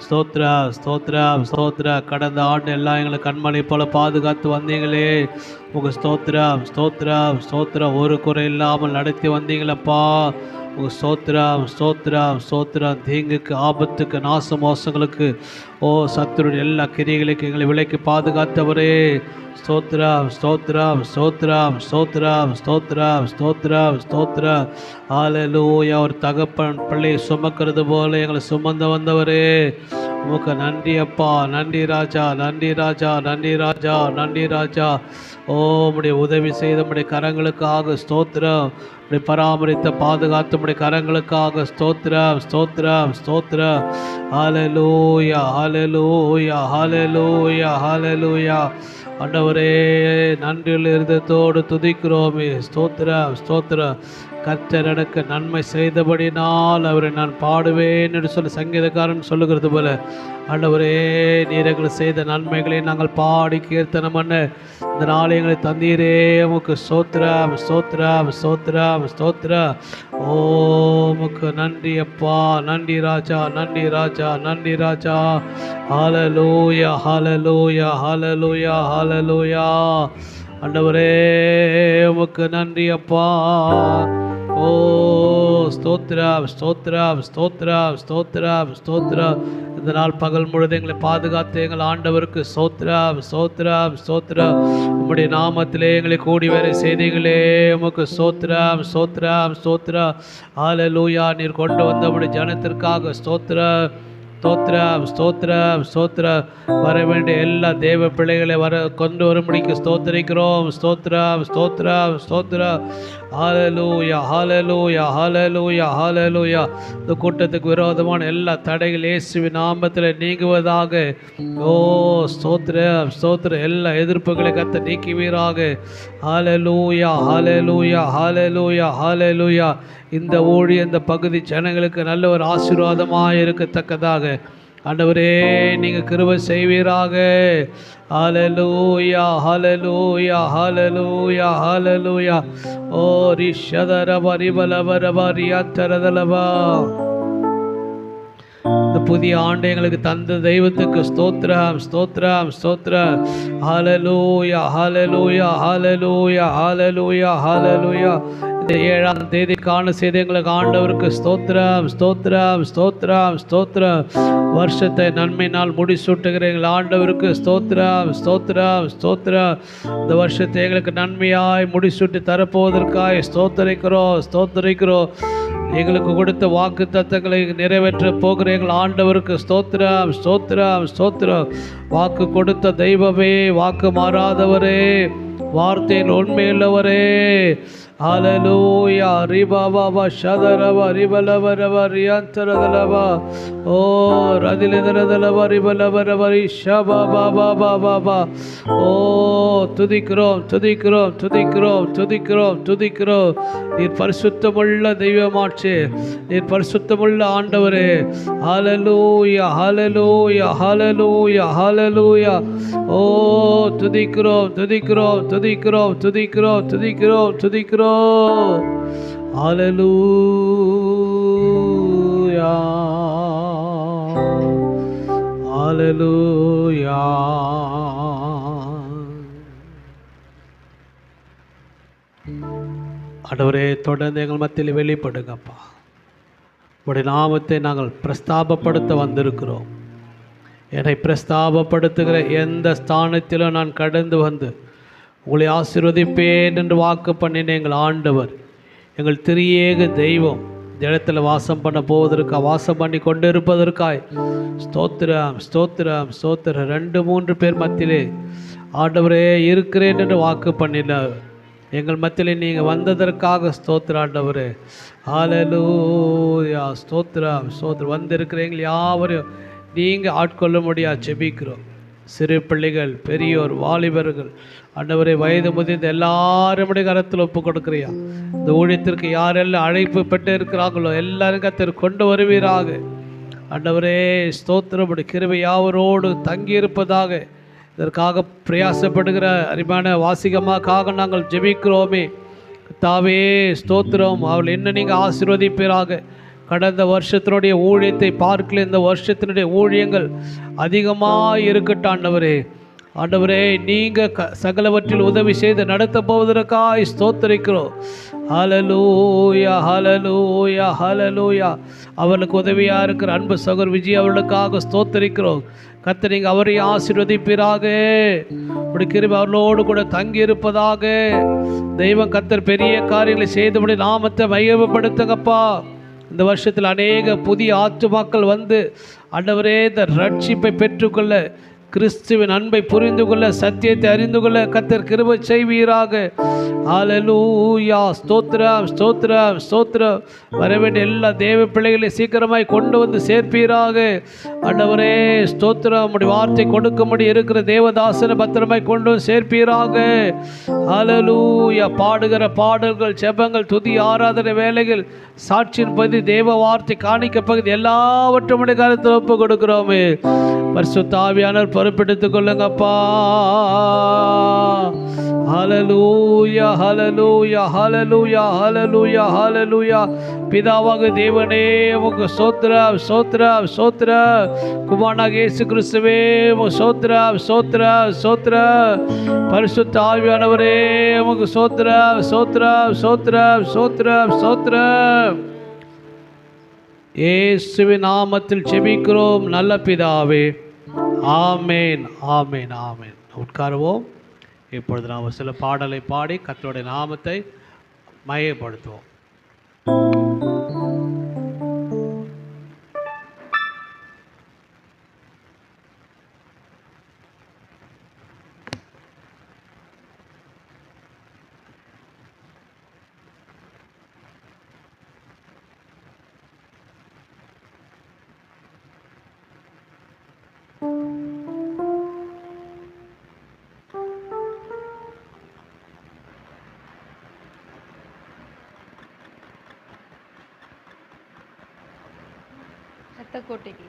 ஸ்தோத்ரா ஸ்தோத்ரா ஸ்தோத்ரா. கடந்த ஆண்டு எல்லாம் எங்களை கண்மணி போல பாதுகாத்து வந்தீங்களே, உங்கள் ஸ்தோத்ரா ஸ்தோத்ரா ஸ்தோத்ரா. ஒரு குறை இல்லாமல் நடத்தி வந்தீங்களப்பா. உங்கள் ஸ்தோத்ரா ஸ்தோத்ரா ஸ்தோத்ரா. தீங்குக்கு, ஆபத்துக்கு, நாச மோசங்களுக்கு, சத்துருடைய எல்லா கிரிகளுக்கு எங்களை விலைக்கு பாதுகாத்தவரே, ஸ்தோத்ரா ஸ்தோத்ரா ஸ்தோத்ரா ஸ்தோத்ரா ஸ்தோத்ரா ஸ்தோத்ரா ஸ்தோத்ரா. ஹல்லேலூயா. ஒரு தகப்பன் பிள்ளையை சுமக்கிறது போல எங்களை சுமந்து வந்தவரே, உமக்கு நன்றி அப்பா. நன்றி ராஜா, நன்றி ராஜா, நன்றி ராஜா, நன்றி ராஜா. உம்முடைய உதவி செய்த உம்முடைய கரங்களுக்காக ஸ்தோத்திரம். உடைய பராமரித்த பாதுகாத்த உம்முடைய கரங்களுக்காக ஸ்தோத்திரம் ஸ்தோத்திரம் ஸ்தோத்திரம். ஹல்லேலூயா ஹல்லேலூயா ஹல்லேலூயா ஹல்லேலூயா. ஆண்டவரே, நன்றியுள்ள இருதயத்தோடு துதிக்கிறோமே. ஸ்தோத்திரம் ஸ்தோத்திரம். கர்த்தர் எனக்கு நன்மை செய்தபடினால் அவரை நான் பாடுவேன் என்று சொல்லி சங்கீதக்காரன் சொல்லுகிறது போல, ஆண்டவரே, நீர் எங்களுக்கு செய்த நன்மைகளை நாங்கள் பாடி கீர்த்தனம் பண்ண இந்த நாளை எங்களை தந்தீரே. உமக்கு ஸ்தோத்திரம் ஸ்தோத்திரம் ஸ்தோத்திரம் ஸ்தோத்திரம். உமக்கு நன்றி அப்பா. நன்றி ராஜா, நன்றி ராஜா, நன்றி ராஜா. ஹல்லேலூயா ஹல்லேலூயா ஹல்லேலூயா ஹல்லேலூயா. ஆண்டவரே, உமக்கு நன்றி அப்பா. ஸ்தோத்ரம் ஸ்தோத்ரம் ஸ்தோத்ரம் ஸ்தோத்ரம் ஸ்தோத்ரம். இந்த நாள் பகல் முழுது எங்களை பாதுகாத்து எங்கள் ஆண்டவருக்கு ஸ்தோத்ரம் ஸ்தோத்ரம் ஸ்தோத்ரம். உம்முடைய நாமத்திலே எங்களை கூடி வரை செய்திகளே, உமக்கு ஸ்தோத்ரம் ஸ்தோத்ரம் ஸ்தோத்ரம். ஹல்லேலூயா. நீர் கொண்டு வந்த உம்முடைய ஜனத்திற்காக ஸ்தோத்ரம் ஸ்தோத்ரம் ஸ்தோத்ரம் ஸ்தோத்ரம். வர வேண்டிய எல்லா தேவ பிள்ளைகளை கொண்டு வரும்படிக்கு ஸ்தோத்திரிக்கிறோம். ஸ்தோத்ரம் ஸ்தோத்ரம் ஸ்தோத்ரம். ஹல்லேலூயா ஹல்லேலூயா ஹல்லேலூயா ஹல்லேலூயா. இந்த கூட்டத்துக்கு விரோதமான எல்லா தடைகள் இயேசுவின் நாமத்தில் நீங்குவதாக. ஸ்தோத்ரம் ஸ்தோத்ரம். எல்லா எதிர்ப்புகளை கர்த்தர் நீக்குவீராக. ஹல்லேலூயா ஹல்லேலூயா ஹல்லேலூயா ஹல்லேலூயா. இந்த ஊழிய இந்த பகுதி ஜனங்களுக்கு நல்ல ஒரு ஆசீர்வாதமாக இருக்கத்தக்கதாக ஆண்டவரே நீங்கள் கிருபை செய்வீராக. ஹல்லேலூயா ஹல்லேலூயா ஹல்லேலூயா ஹல்லேலூயா. ரிஷதரப ரிபலபரப ரியாத்தரதலபா. இந்த புதிய ஆண்டு எங்களுக்கு தந்த தெய்வத்துக்கு ஸ்தோத்ரம் ஸ்தோத்ரம் ஸ்தோத்ரம். ஹல்லேலூயா ஹல்லேலூயா ஹல்லேலூயா ஹல்லேலூயா ஹல்லேலூயா. இந்த 7ஆம் தேதிக்கான செய்தி எங்களுக்கு ஆண்டவருக்கு ஸ்தோத்ரம் ஸ்தோத்ரம் ஸ்தோத்ரம் ஸ்தோத்ரம். வருஷத்தை நன்மையினால் முடிசூட்டுகிற எங்கள் ஆண்டவருக்கு ஸ்தோத்ரம் ஸ்தோத்ரம் ஸ்தோத்ரம். இந்த வருஷத்தை எங்களுக்கு நன்மையாய் முடிசூட்டி தரப்போவதற்காக ஸ்தோத்தரிக்கிறோம் ஸ்தோத்தரிக்கிறோம். எங்களுக்கு கொடுத்த வாக்கு தத்தங்களை நிறைவேற்ற போகிற எங்கள் ஆண்டவருக்கு ஸ்தோத்ரம் ஸ்தோத்ரம் ஸ்தோத்ரம். வாக்கு கொடுத்த தெய்வமே, வாக்கு மாறாதவரே, வார்த்தையில் உண்மையுள்ளவரே. ஹல்லேலூயா. ரிபாபா ஷதரவ ரிபலவரவ ரியாந்தரதலவ. ரதிலதரதலவ ரிபலவரவ ரிஷபாபாபாபாபா. துதிக்கிறோம் துதிக்கிறோம் துதிக்கிறோம் துதிக்கிறோம் துதிக்கிறோம். நீர் பரிசுத்தமுள்ள தெய்வமாச்சே, நீர் பரிசுத்தமுள்ள ஆண்டவரே. ஹல்லேலூயா ஹல்லேலூயா ஹல்லேலூயா ஹல்லேலூயா. துதிக்கிறோம் துதிக்கிறோம் துதிக்கிறோம் துதிக்கிறோம் துதிக்கிறோம் துதிக்கிறோம். ஹல்லேலூயா ஹல்லேலூயா. ஆண்டவரே, தொடர்ந்து எங்கள் மத்தியில் வெளிப்படுங்கப்பா. உடைய நாமத்தை நாங்கள் பிரஸ்தாபப்படுத்த வந்திருக்கிறோம். என்னை பிரஸ்தாபப்படுத்துகிற எந்த ஸ்தானத்திலும் நான் கடந்து வந்து உங்களை ஆசீர்வதிப்பேன் என்று வாக்கு பண்ணின எங்கள் ஆண்டவர், எங்கள் திரியேக தெய்வம் இந்த இடத்துல வாசம் பண்ண போவதற்காக, வாசம் பண்ணி கொண்டு இருப்பதற்காய் ஸ்தோத்திரம் ஸ்தோத்திரம் ஸ்தோத்திரம். 2-3 பேர் மத்தியிலே ஆண்டவரே இருக்கிறேன் என்று வாக்கு பண்ணினார். எங்கள் மத்தியிலே நீங்கள் வந்ததற்காக ஸ்தோத்திரம் ஆண்டவரே. ஹல்லேலூயா. ஸ்தோத்திரம் ஸ்தோத்திரம். வந்திருக்கிறீங்க யாவரையும் நீங்கள் ஆட்கொள்ள முடியாது ஜெபிக்கிறோம். சிறு பிள்ளைகள், பெரியோர், வாலிபர்கள், ஆண்டவரே வயது முதிர்ந்த எல்லாருடைய கரத்தில் ஒப்பு கொடுக்குறியா. இந்த ஊழியத்திற்கு யாரெல்லாம் அழைப்பு பெற்று இருக்கிறாங்களோ எல்லாரும் கர்த்தர் கொண்டு வருவீராக. ஆண்டவரே ஸ்தோத்திரம். கிருபை யாவரோடு தங்கி இருப்பதாக. இதற்காக பிரயாசப்படுகிற அருமையான வாசிகமாக்காக நாங்கள் ஜெபிக்கிறோமே. தாவே ஸ்தோத்திரம். அவள் என்ன நீங்கள் ஆசீர்வதிப்பீராக. கடந்த வருஷத்தினுடைய ஊழியத்தை பார்க்கல இந்த வருஷத்தினுடைய ஊழியங்கள் அதிகமாக இருக்கட்டும் ஆண்டவரே. ஆண்டவரே, நீங்கள் சகலவற்றில் உதவி செய்து நடத்த போவதற்காக ஸ்தோத்திரிக்கிறோம். ஹல்லேலூயா, ஹல்லேலூயா, ஹல்லேலூயா. அவர்களுக்கு உதவியாக இருக்கிற அன்பு சகோதரர் விஜய் அவர்களுக்காக ஸ்தோத்திரிக்கிறோம். கர்த்தர் நீங்கள் அவரை ஆசீர்வதிப்பீராக. உடைய கிருபை அவர்களோடு கூட தங்கி இருப்பதாக. தெய்வம் கர்த்தர் பெரிய காரியங்களை செய்தபடி நாமத்தை மையப்படுத்துங்கப்பா. இந்த வருஷத்தில் அநேக புதிய ஆத்துமாக்கள் வந்து ஆண்டவரே இந்த ரட்சிப்பை பெற்றுக்கொள்ள, கிறிஸ்துவின் அன்பை புரிந்து கொள்ள, சத்தியத்தை அறிந்து கொள்ள கர்த்தர் கிருபை செய்வீராக. ஹல்லேலூயா. ஸ்தோத்திரம், ஸ்தோத்திரம், ஸ்தோத்திரம். வர வேண்டிய எல்லா தேவ பிள்ளைகளை சீக்கிரமாய் கொண்டு வந்து சேர்ப்பீராக. ஆண்டவரே ஸ்தோத்திரம். உம்முடைய வார்த்தை கொடுக்கும்படி இருக்கிற தேவதாசனை பத்திரமாய் கொண்டு வந்து சேர்ப்பீராக. ஹல்லேலூயா. பாடுகிற பாடல்கள், ஜெபங்கள், துதி, ஆராதனை வேலைகள், சாட்சியின் பகுதி, தேவ வார்த்தை காணிக்க பகுதி எல்லாவற்றும் உடைய கருத்தில் ஒப்பு கொடுக்கிறோமே. பரிசுத்த ஆவியானவர் பொறுப்பெடுத்துக் கொள்ளுங்கப்பா. ஹல்லேலூயா, ஹல்லேலூயா, ஹல்லேலூயா, ஹல்லேலூயா, ஹல்லேலூயா. பிதாவாக தேவனே உமக்கு ஸ்தோத்திரம், ஸ்தோத்திரம், ஸ்தோத்திரம். குமாரனாகிய இயேசு கிறிஸ்துவே உமக்கு ஸ்தோத்திரம், ஸ்தோத்திரம், ஸ்தோத்திரம். பரிசுத்த ஆவியானவரே உமக்கு ஸ்தோத்திரம், ஸ்தோத்திரம், ஸ்தோத்திரம், ஸ்தோத்திரம், ஸ்தோத்திரம். இயேசுவின் நாமத்தில் ஜெபிக்கிறோம் நல்ல பிதாவே. ஆமேன், ஆமேன், ஆமேன். உட்காருவோம். இப்பொழுது நாம் சில பாடலை பாடி கர்த்தருடைய நாமத்தை மையப்படுத்துவோம். கோட்டைக்கு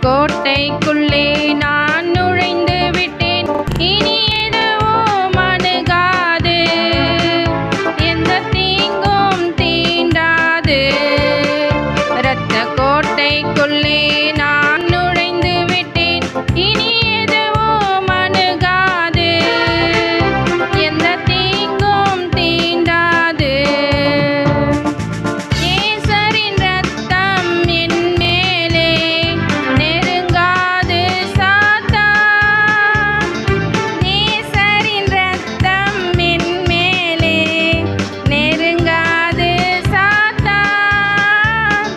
கோட்டைக்குள்ளே நான் நுழைந்து விட்டேன். இனி எதுவும் அணுகாது, எந்த தீங்கும் தீண்டாது. இரத்த கோட்டைக்குள்ளே நான் நுழைந்து விட்டேன். இனி எதுவும் அணுகாது, எந்த தீங்கும் தீண்டாது. நேசரின் இரத்தம் என் மேலே நெருங்காது சாத்தான். நேசரின் இரத்தம் என் மேலே நெருங்காது சாத்தான்.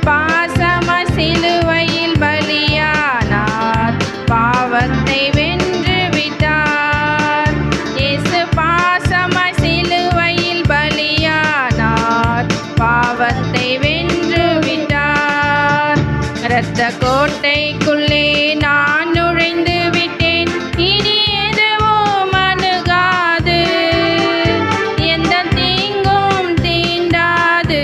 பாசமாய் சிலுவையில் பலியானார், பாவத்தை வென்று விட்டார். இயேசு பாசமாய் சிலுவையில் பலியானார், பாவத்தை வென்று விட்டார். இரத்த கோட்டைக்குள்ளே நான் நுழைந்து விட்டேன். இனி எதுவும் அணுகாது, எந்த தீங்கும் தீண்டாது.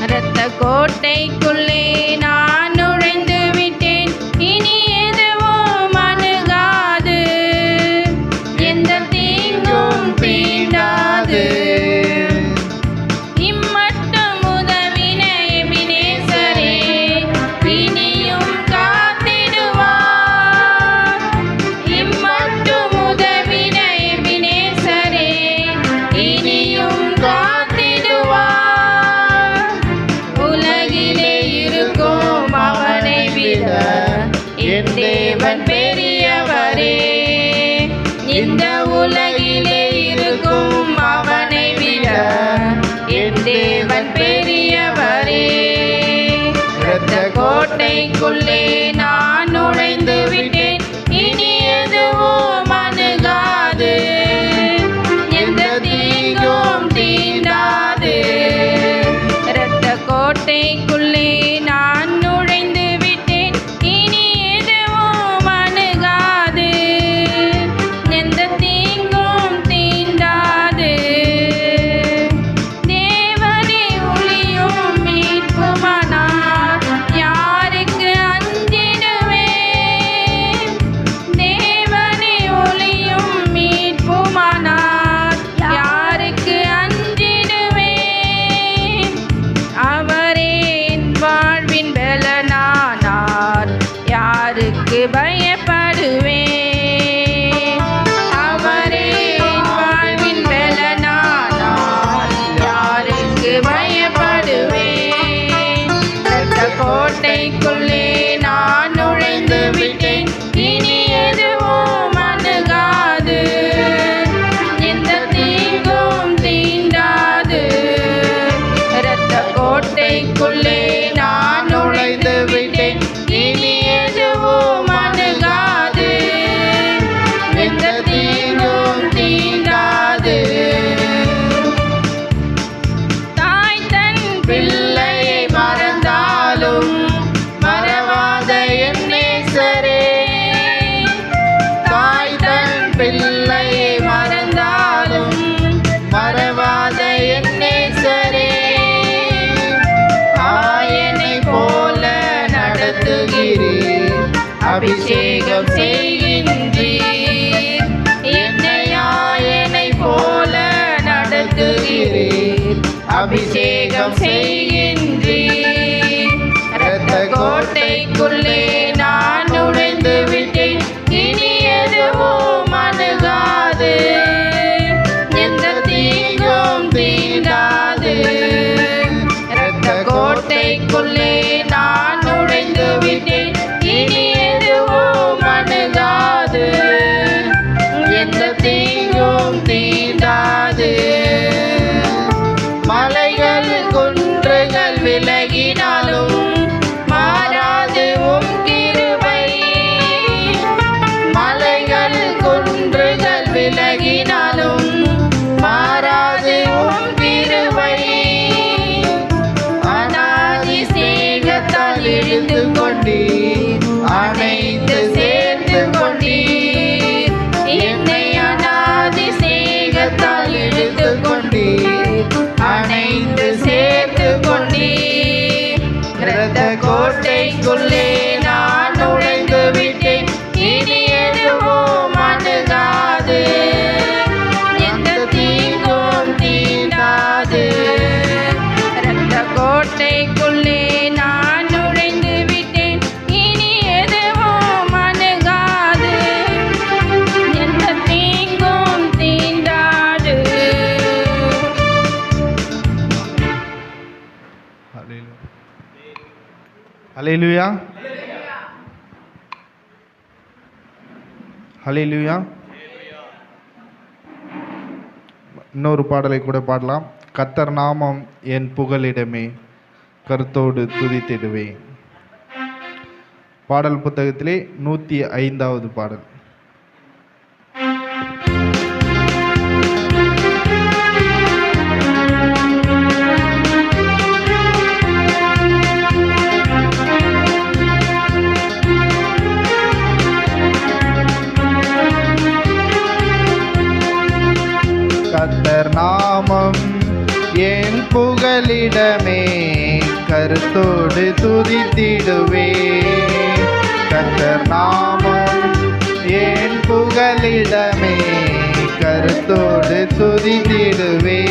இரத்த கோட்டைக்குள்ளே நான் நுழைந்து விட்டேன். இனி எதுவும் அணுகாது, எந்த தீங்கும் தீண்டாது. இம்மட்டும் உதவின எபினேசரே, இனியும் காத்திடுவார். இம்மட்டும் உதவின எபினேசரே, இனியும் காத்திடுவார். உலகிலே இருக்கும் அவனை விட என் தேவன் பெரியவரே. இந்த உலகிலே இருக்கும் அவனை விட என் தேவன் பெரியவரே. இரத்த கோட்டை கோட்டைக்குள்ளே நான் நுழைந்து விட்டேன், இனி எதுவும் அணுகாது, எந்த தீங்கும் தீண்டாது. இரத்த கோட்டைக்குள்ளே நான் நுழைந்து விட்டேன், இனி எதுவும் அணுகாது, எந்த தீங்கும் தீண்டாது. தேவனே ஒளியும் மீட்புமானார், யாருக்கு அஞ்சிடுவேன்? தேவனே ஒளியும் மீட்புமானார், யாருக்கு அஞ்சிடுவேன்? அவரே என் வாழ்வின் பலனானார், யாருக்கு பயப்படுவேன்? அவரே என் வாழ்வின் பலனானார், யாருக்கு பயப்படுவேன்? இரத்த கோட்டைக்குள்ளே நான் நுழைந்து விட்டேன், இனி எதுவும் அணுகாது, எந்த தீங்கும் தீண்டாது. இரத்த கோட்டைக்குள்ளே நான் நுழைந்து விட்டேன், இனி எதுவும் அணுகாது, எந்த தீங்கும் தீண்டாது. தாய் தன் பிள்ளையை மறந்தாலும் மறவாத என் நேசரே, தாய் தன் பிள்ளையை மறந்தாலும் மறவாத என் நேசரே, ஆயனை போல நடத்துகிறீர், அபிஷேகம் செய்கின்றீர். என்னை ஆயனை போல நடத்துகிறீர், அபிஷேகம் செய்கின்றீர். இரத்த கோட்டைக்குள்ளே நான் நுழைந்து விட்டேன், இனி எதுவும் அணுகாது, எந்த தீங்கும் தீண்டாது. இரத்த கோட்டைக்குள்ளே நான் நுழைந்து விட்டேன், இனி எதுவும் அணுகாது, எந்த தீங்கும் தீண்டாது. மலைகள் குன்றுகள் விலகினாலும் மாறாது உம் கிருபை, மலைகள் குன்றுகள் விலகினாலும் மாறாது உம் கிருபை. அநாதி சேகத்தால் இழுத்து கொண்டீர், அனைத்து சேர்த்து கொண்டீர். என்னை அநாதி சேகத்தால் இழுத்து கொண்டீர், அனைத்து சேர்த்து கொண்டீர். இரத்த கோட்டைக்குள்ளே நான் நுழைந்து விட்டேன், இனி எதுவும் அணுகாது, எந்த தீங்கும் தீண்டாது. இரத்த கோட்டைக்குள்ளே நான் நுழைந்து விட்டேன், இனி எதுவும் அணுகாது, எந்த தீங்கும் தீண்டாது. ஹல்லேலூயா, ஹல்லேலூயா. இன்னொரு பாடலை கூட பாடலாம். கர்த்தர் நாமம் என் புகலிடமே, கருத்தோடு துதித்திடுவேன். பாடல் புத்தகத்திலே 105வது பாடல். கர்த்தர் நாமம் என் புகலிடமே, கருத்தோடு துதித்திடுவே. கர்த்தர் நாமம் என் புகலிடமே, கருத்தோடு துதித்திடுவே.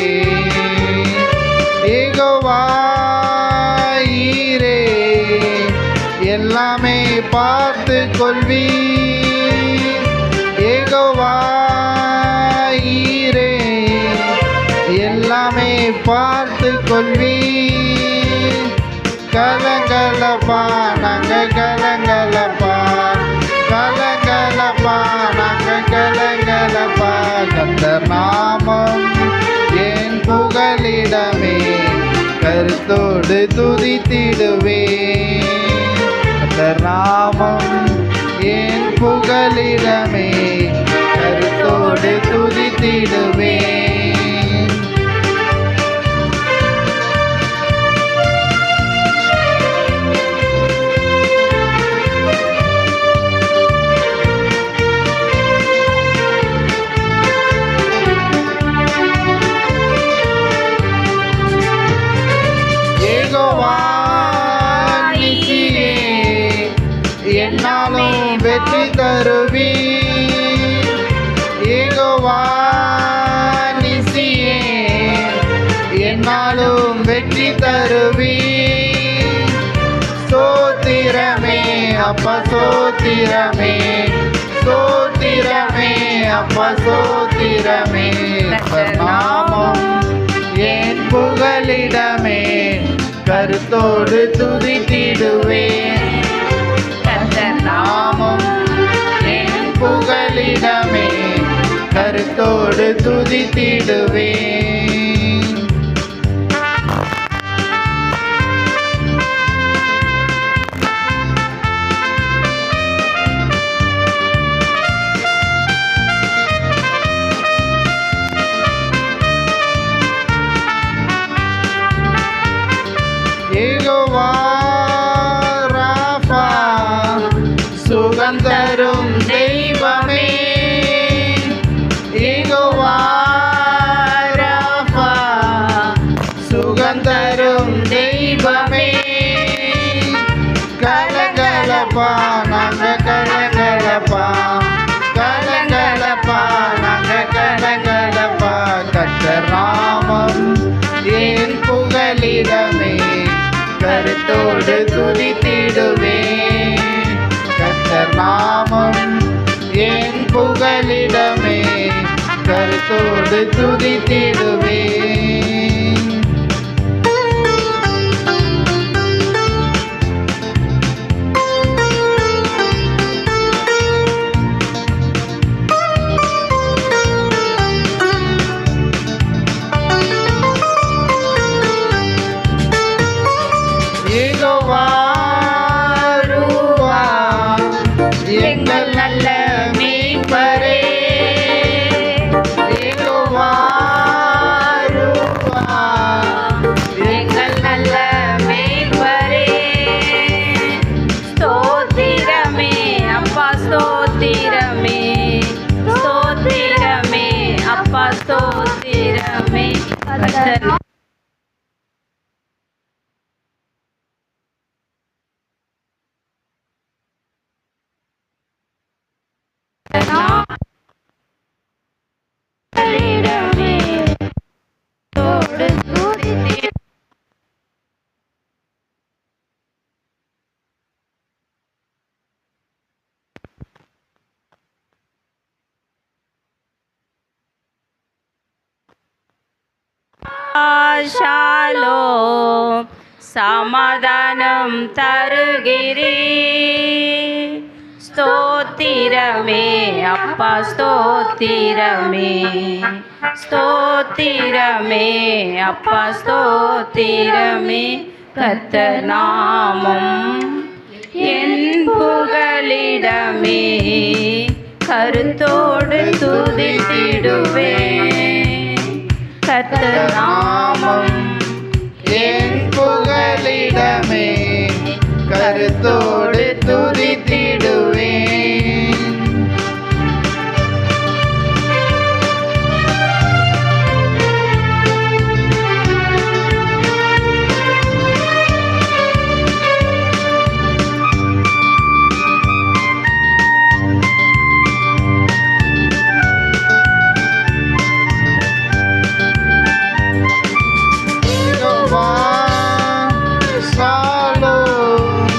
யெகோவா ஈரே, எல்லாமே பார்த்து கொள்வீ. யெகோவா ஈரே, எல்லாமே பார்த்து கொள்வீ. கலங்கலப்பா நாங்க கலங்கலப்பா, கலங்கலப்பா நாங்க கலங்கலப்பா. கர்த்தர் நாமம் என் புகலிடமே, கருத்தோடு துதித்திடுவே. கர்த்தர் நாமம் என் புகலிடமே, கருத்தோடு துதித்திடுவேன். என்னாலும் வெற்றி தருவி, யெகோவா நிசியே என்னாலும் வெற்றி தருவி. சோத்திரமே அப்பா சோத்திரமே, சோத்திரமே அப்பா சோத்திரமே. நாமம் என் புகலிடமே, கருத்தோடு துதித்திடுவேன். நாமம் என் புகலிடமே, கருத்தோடு துதித்திடுவேன். யெகோவா ராஃபா சுகம் தரும் தெய்வமே, யெகோவா ராஃபா சுகம் தரும் தெய்வமே. கலகலப்பா நாங்க கலகலப்பா, கலகலப்பா நாங்க கலகலப்பா. கர்த்தர் நாமம் என் புகலிடமே, கருத்தோடு துதித்திடுவேன். கர்த்தர் நாமம் என் புகலிடமே, கருத்தோடு துதித்திடுவேன். யெகோவா ரூவா எங்கள் நல்ல மேய்ப்பரே, யெகோவா ரூவா எங்கள் நல்ல மேய்ப்பரே. ஸ்தோத்திரமே அப்பா ஸ்தோத்திரமே, ஸ்தோத்திரமே அப்பா ஸ்தோத்திரமே. கர்த்தர் புகலிடமே, கருத்தோடு துதித்திடுவேன். ஷாலோம் சமாதானம் தருகிறே. ஸ்தோத்திரமே அப்பா ஸ்தோத்திரமே, ஸ்தோத்திரமே அப்பா ஸ்தோத்திரமே. கர்த்தர் நாமம் என் புகலிடமே, கருத்தோடு துதித்திடுவேன். கர்த்தர் நாமம் என் புகலிடமே, கருத்தோடு துதித்திடுவேன். யெகோவா ஷாலோம்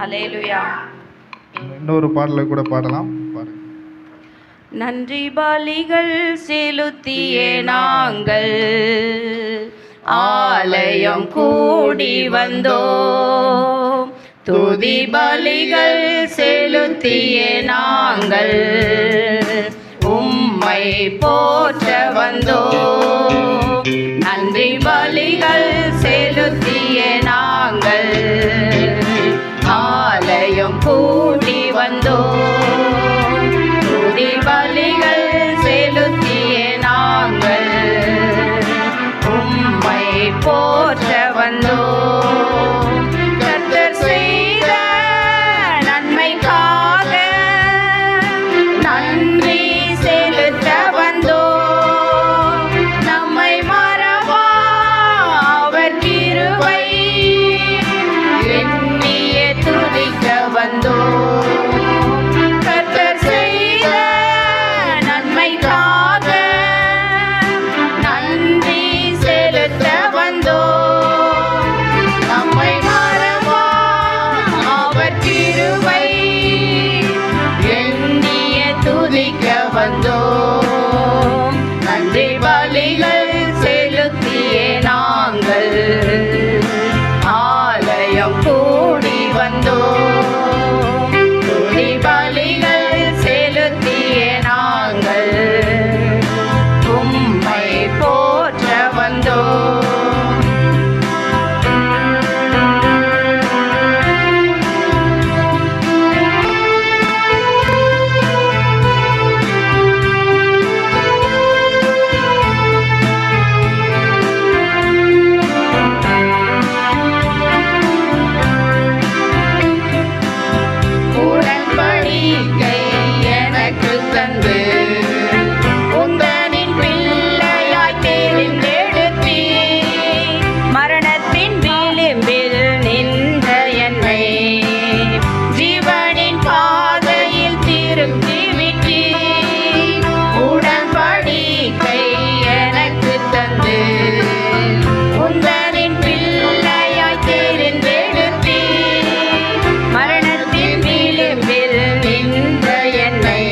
அல்லேலூயா. இன்னொரு பாடலை கூட பாடலாம். பாருங்க. நன்றி பலிகள் செலுத்திய நாங்கள் ஆலயம் கூடி வந்தோம். துதி பலிகள் செலுத்திய நாங்கள் உம்மை போற்ற வந்தோம். நன்றி பலிகள் செலுத்திய நாங்கள் ஆலயம் கூடி வந்தோம். துதி பலிகள் செலுத்திய நாங்கள் உம்மை போற்ற வந்தோம். கர்த்தர் செய்த நன்மைக்காக நன்றி செலுத்த வந்தோம். நம்மை மறவா அவர் கிருபை எண்ணிய துதிக்க வந்தோம். கர்த்தர் செய்த நன்மைக்காக நன்றி செலுத்த வந்தோம். நம்மை மறவா அவர் கிருபை எண்ணிய துதிக்க வந்தோம். நன்றி பலிகள் செலுத்திய நாங்கள் ஆலயம் கூடி வந்தோம். துதி பலிகள் செலுத்திய நாங்கள் உம்மை போற்ற வந்தோம். உடன்படிக்கை எனக்கு தந்து உந்தனின் பிள்ளையாய் தேர்ந்தெடுத்தீர். மரணத்தின் விளிம்பில் நின்ற என்னை ஜீவனின் பாதையில் திருப்பி விட்டீர். உடன்படிக்கை எனக்கு தந்து உந்தனின் பிள்ளையாய் தேர்ந்தெடுத்தீர். மரணத்தின் விளிம்பில் நின்ற என்னை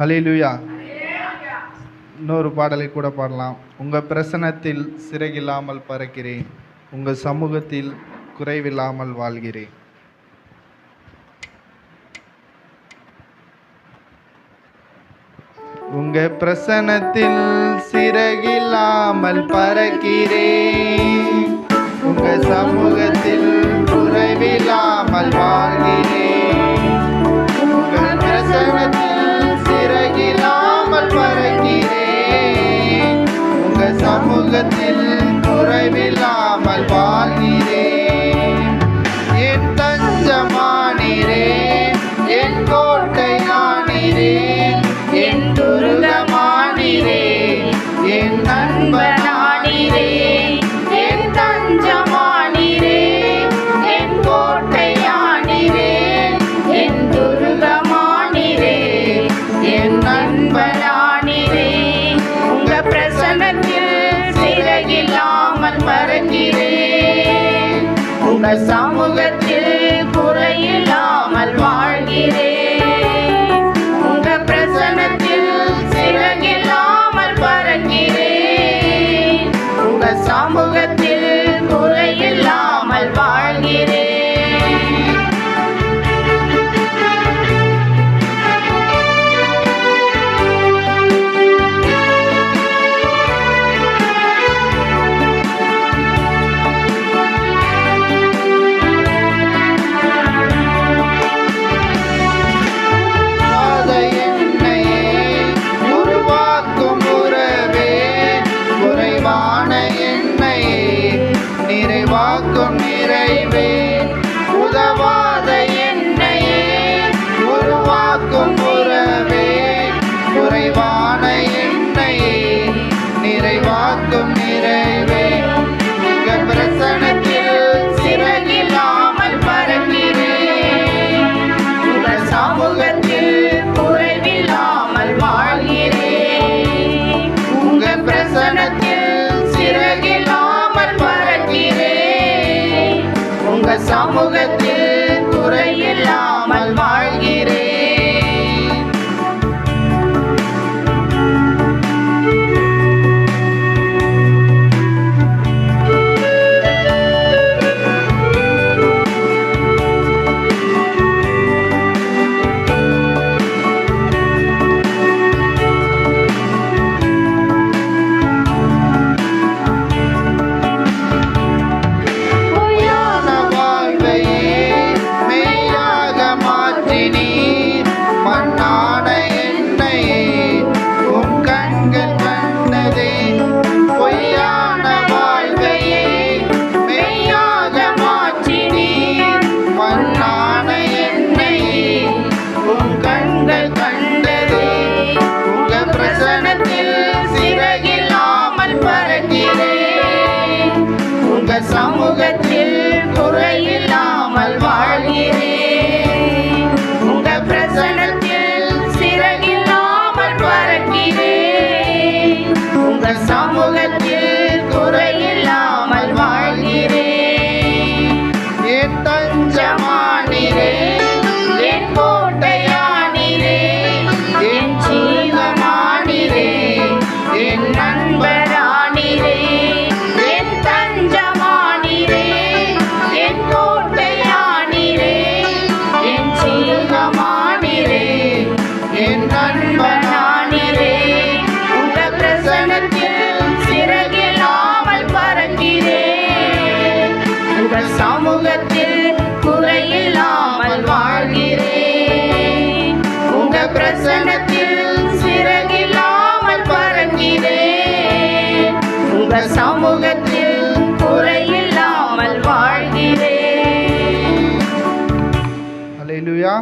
ஹல்லேலூயா. இன்னொரு பாடலை கூட பாடலாம். உங்கள் பிரசன்னத்தில் சிறகில்லாமல் பறக்கிறேன், உங்கள் சமூகத்தில் குறைவில்லாமல் வாழ்கிறேன். உங்க பிரசன்னத்தில் சிறகில்லாமல் பறக்கிறேன், உங்க சமூகத்தில் குறைவில்லாமல் வாழ்கிறேன். உங்க பிரசன்னத்தில் சிறகில்லாமல் பறக்கிறேன், உங்க சமூகத்தில் குறைவில்லாமல் வாழ்கிறேன். என் தஞ்சமானீரே, என் கோட்டையானீரே, என் துருகமானீரே, என் நண்பனானீரே, என் தஞ்சமானீரே, என் கோட்டையானீரே, என் துருகமானீரே, என் நண்பனானீரே. உங்க பிரசன்னத்தில் சிறகில்லாமல் பறக்கிறேன், உங்க சமூகத்தில் குறையில்லாமல் வாழ்கிறேன். உங்க பிரசன்னத்தில் சிறகில்லாமல் பறக்கிறேன், உங்க சமூகத்தில் குறையில்லாமல் வாழ்கிறேன். நிறைவாக்கும் நிறைவே, உதவாத என்னையே உருவாக்கும் உறவே, குறைவான என்னையே நிறைவாக்கும் நிறைவே. உங்க பிரசன்னத்தில் சிறகில்லாமல் பறக்கிறேன், உங்க சமூகத்தில் குறைவில்லாமல் வாழ்கிறேன். உங்க பிரசன்னத்தில் சிறகில்லாமல் பறக்கிறேன், உங்க சமூகத்தில் குறையில்லாமல் வாழ்கிறேன். சமூகத்தில் குறையில்லாமல் வாழ்கிறேன், உங்க பிரசன்னத்தில் சிறகில்லாமல் பறக்கிறேன், உங்க சமூகத்தில் குறையில்லாமல் வாழ்கிறேன். என் தஞ்சமானீரே, என் கோட்டையானீரே, என் ஜீவமானீரே, என் நண்பரானீரே, என் தஞ்சமானீரே, என் கோட்டையானீரே, என் ஜீவமானீரே, என் நண்பனானீரே. உங்க பிரசன்னத்தில் சிறகில்லாமல் பறக்கிறேன், உங்க சமூகத்தில் குறையில்லாமல் வாழ்கிறேன். உங்க பிரசன்னத்தில் சிறகில்லாமல் பறக்கிறேன், உங்க சமூகத்தில் குறையில்லாமல் வாழ்கிறேன். ஹல்லேலூயா.